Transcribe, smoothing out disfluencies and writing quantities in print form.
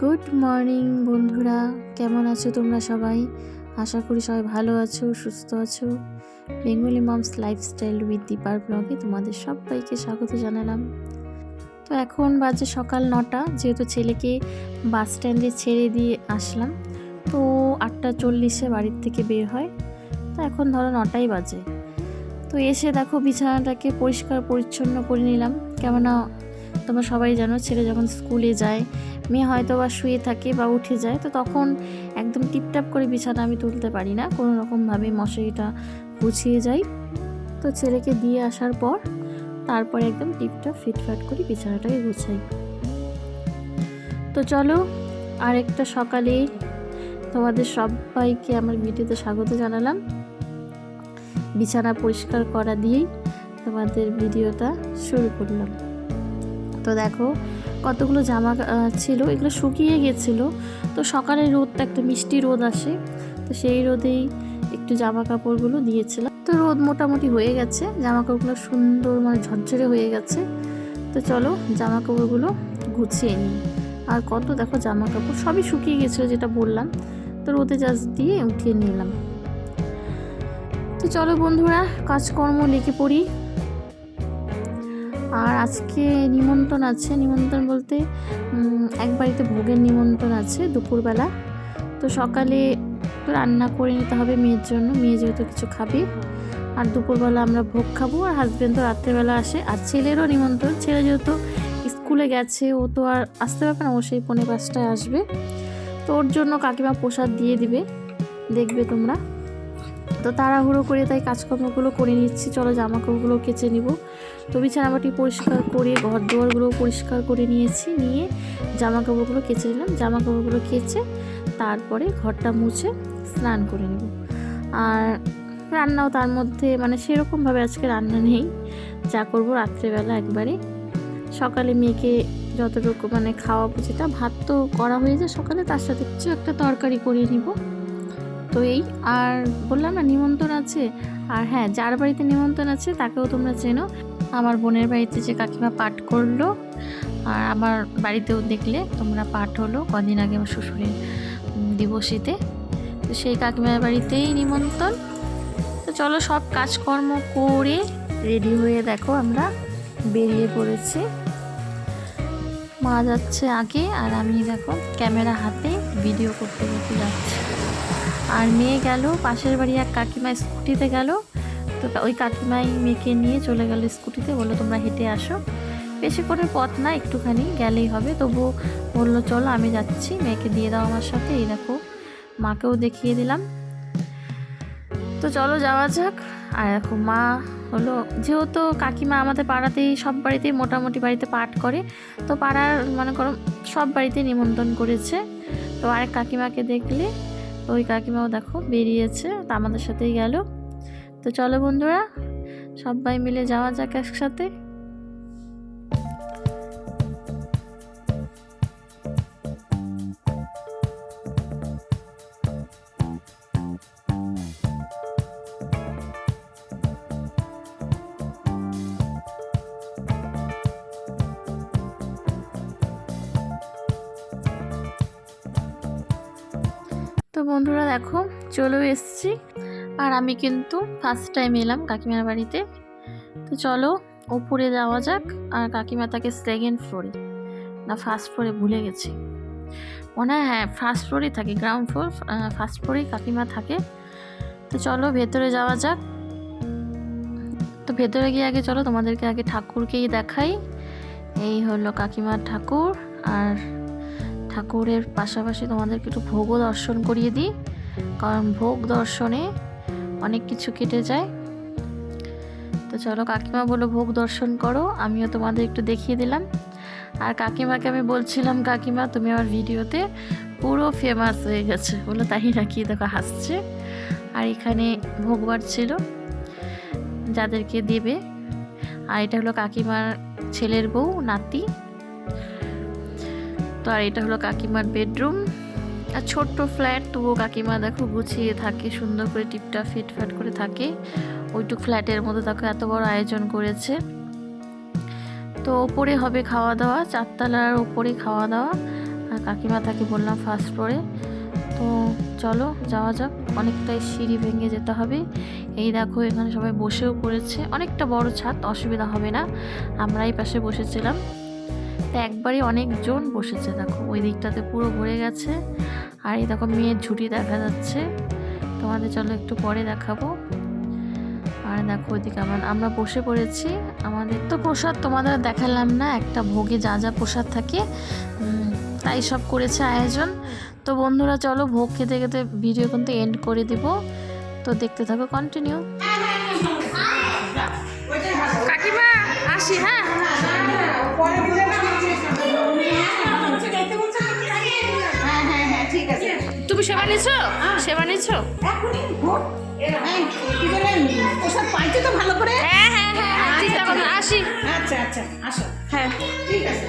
Good morning বন্ধুরা, কেমন আছো তোমরা সবাই? আশা করি সবাই ভালো আছো, সুস্থ আছো। বেঙ্গলি মমস লাইফস্টাইল উইথ দীপার ব্লগে তোমাদের সবাইকে স্বাগত জানালাম। তো এখন বাজে সকাল 9টা, যেহেতু ছেলেকে বাস স্ট্যান্ডে ছেড়ে দিয়ে আসলাম। তো 8:40 বাড়ির থেকে বের হয়। তো এখন ধরো 9টাই বাজে। তো এসে দেখো বিছানাটাকে পরিষ্কার পরিচ্ছন্ন করে নিলাম। কেননা তোমরা সবাই জানো, ছেলে যখন স্কুলে যায়, মেয়ে হয়তো বা শুয়ে থাকে বা উঠে যায়, তো তখন একদম টিপটাপ করে বিছানা আমি তুলতে পারি না, কোনো রকমভাবে মশারিটা গুছিয়ে যাই। তো ছেলেকে দিয়ে আসার পর তারপরে একদম টিপটাপ ফিটফাট করে বিছানাটাকে গুছাই। তো চলো, আরেকটা সকালে তোমাদের সবাইকে আমার ভিডিওতে স্বাগত জানালাম। বিছানা পরিষ্কার করা দিয়েই তোমাদের ভিডিওটা শুরু করলাম। তো দেখো কতগুলো জামা ছিল, এগুলো শুকিয়ে গেছিলো। তো সকালে রোদটা একটা মিষ্টি রোদ আসে, তো সেই রোদেই একটু জামা কাপড়গুলো দিয়েছিলাম। তো রোদ মোটামুটি হয়ে গেছে, জামা কাপড়গুলো সুন্দর ঝরঝরে হয়ে গেছে। তো চলো জামা কাপড়গুলো গুছিয়ে নিই। আর কত দেখো জামা কাপড় সবই শুকিয়ে গেছিলো, যেটা বললাম। তো রোদে জাস্ট দিয়ে উঠিয়ে নিলাম। তো চলো বন্ধুরা, কাজকর্ম লেগে পড়ি। আর আজকে নিমন্ত্রণ আছে, নিমন্ত্রণ বলতে এক বাড়িতে ভোগের নিমন্ত্রণ আছে দুপুরবেলা। তো সকালে রান্না করে নিতে হবে মেয়ের জন্য, মেয়ে যেহেতু কিছু খাবে। আর দুপুরবেলা আমরা ভোগ খাবো, আর হাজব্যান্ড তো রাত্রেবেলা আসে। আর ছেলেরও নিমন্ত্রণ, ছেলে যেহেতু স্কুলে গেছে, ও তো আর আসতে পারবে না, ও সেই 4:45 আসবে। তো ওর জন্য কাকিমা প্রসাদ দিয়ে দিবে, দেখবে তোমরা। তো তাড়াহুড়ো করে তাই কাজকর্মগুলো করে নিচ্ছি। চলো জামা কাপড়গুলো কেচে নিব। তো বিছানাবাটি পরিষ্কার করে ঘর দুয়ারগুলো পরিষ্কার করে নিয়েছি, নিয়ে জামা কাপড়গুলো কেচে নিলাম। জামা কাপড়গুলো কেচে তারপরে ঘরটা মুছে স্নান করে নেব। আর রান্নাও তার মধ্যে সেরকমভাবে আজকে রান্না নেই, যা করবো রাত্রেবেলা একবারে। সকালে মেয়েকে যতটুকু খাওয়াবো, যেটা ভাত তো করা হয়ে যায় সকালে, তার সাথে কিছু একটা তরকারি করে নিব। তো এই, আর বললাম না নিমন্ত্রণ আছে। আর হ্যাঁ, যার বাড়িতে নিমন্ত্রণ আছে তাকেও তোমরা চেনো। আমার বোনের বাড়িতে যে কাকিমা পাঠ করলো, আর আমার বাড়িতেও দেখলে তোমরা পাঠ হলো কদিন আগে আমার শ্বশুরের দিবসীতে। তো সেই কাকিমার বাড়িতেই নিমন্ত্রণ। তো চলো সব কাজকর্ম করে রেডি হয়ে দেখো আমরা বেরিয়ে পড়েছি। মা যাচ্ছে আগে, আর আমি দেখো ক্যামেরা হাতে ভিডিও করতে করতে যাচ্ছি। আর মেয়ে গেল পাশের বাড়ি এক কাকিমা স্কুটিতে গেল। তো ওই কাকিমাই মেয়েকে নিয়ে চলে গেল স্কুটিতে, বললো তোমরা হেঁটে আসো, বেশি করে পথ না, একটুখানি গেলেই হবে। তবুও বললো চলো আমি যাচ্ছি, মেয়েকে দিয়ে দাও আমার সাথে। এই দেখো মাকেও দেখিয়ে দিলাম। তো চলো যাওয়া যাক। আর দেখো মা হলো, যেহেতু কাকিমা আমাদের পাড়াতেই সব বাড়িতেই মোটামুটি বাড়িতে পাঠ করে, তো পাড়ার মনে করো সব বাড়িতে নিমন্ত্রণ করেছে। তো আরেক কাকিমাকে দেখলে, ওই কাকিমাও দেখো বেরিয়েছে, তা আমাদের সাথেই গেল। তো চলো বন্ধুরা, সবাই মিলে যাওয়া যাক একসাথে। তো বন্ধুরা দেখো চলেও এসছি। আর আমি কিন্তু ফার্স্ট টাইম এলাম কাকিমার বাড়িতে। তো চলো ওপরে যাওয়া যাক। আর কাকিমা থাকে সেকেন্ড ফ্লোরে, না ফার্স্ট ফ্লোরে ভুলে গেছি, মনে হয় হ্যাঁ ফার্স্ট ফ্লোরেই থাকে, গ্রাউন্ড ফ্লোর ফার্স্ট ফ্লোরেই কাকিমা থাকে। তো চলো ভেতরে যাওয়া যাক। তো ভেতরে গিয়ে আগে চলো তোমাদেরকে আগে ঠাকুরকেই দেখাই। এই হলো কাকিমার ঠাকুর। আর ঠাকুরের পাশাপাশি তোমাদেরকে একটু ভোগও দর্শন করিয়ে দিই, কারণ ভোগ দর্শনে অনেক কিছু কেটে যায়। তো চলো কাকিমা বলো ভোগ দর্শন করো, আমিও তোমাদের একটু দেখিয়ে দিলাম। আর কাকিমাকে আমি বলছিলাম, কাকিমা তুমি আমার ভিডিওতে পুরো ফেমাস হয়ে গেছে, বলো তাই নাকি? দেখো হাসছে। আর এখানে ভোগবার ছিল যাদেরকে দেবে। আর এটা হলো কাকিমার ছেলের বউ, নাতি। তো আর এটা হলো কাকিমার বেডরুম। আর ছোট্ট ফ্ল্যাট, তবুও কাকিমা দেখো গুছিয়ে থাকে, সুন্দর করে টিপটা ফিটফাট করে থাকে। ওইটুক ফ্ল্যাটের মধ্যে দেখো এত বড় আয়োজন করেছে। তো ওপরে হবে খাওয়া দাওয়া, 4 তলার ওপরে খাওয়া দাওয়া। আর কাকিমা তাকে বললাম ফার্স্ট ফ্লোরে। তো চলো যাওয়া যাক, অনেকটাই সিঁড়ি ভেঙে যেতে হবে। এই দেখো এখানে সবাই বসেও পড়েছে, অনেকটা বড় ছাদ, অসুবিধা হবে না। আমরা এই পাশে বসেছিলাম, তো একবারই অনেকজন বসেছে। দেখো ওই দিকটাতে পুরো ভরে গেছে। আর এই দেখো মেয়ের ঝুঁটি দেখা যাচ্ছে, তোমাদের চলো একটু পরে দেখাবো। আর দেখো ওইদিকে আমরা বসে পড়েছি। আমাদের তো প্রসাদ তোমাদের দেখালাম না, একটা ভোগে যা যা প্রসাদ থাকে তাই সব করেছে আয়োজন। তো বন্ধুরা চলো ভোগ খেতে খেতে ভিডিও কিন্তু এন্ড করে দিব, তো দেখতে থাকো কন্টিনিউ। কাকিমা আসি, হ্যাঁ তুমি সেবা নিছো? সেবা নিছো? পাইছে তো ভালো করে। হ্যাঁ হ্যাঁ হ্যাঁ, চিন্তা করো না, আসি। আচ্ছা আচ্ছা আসো। হ্যাঁ ঠিক আছে।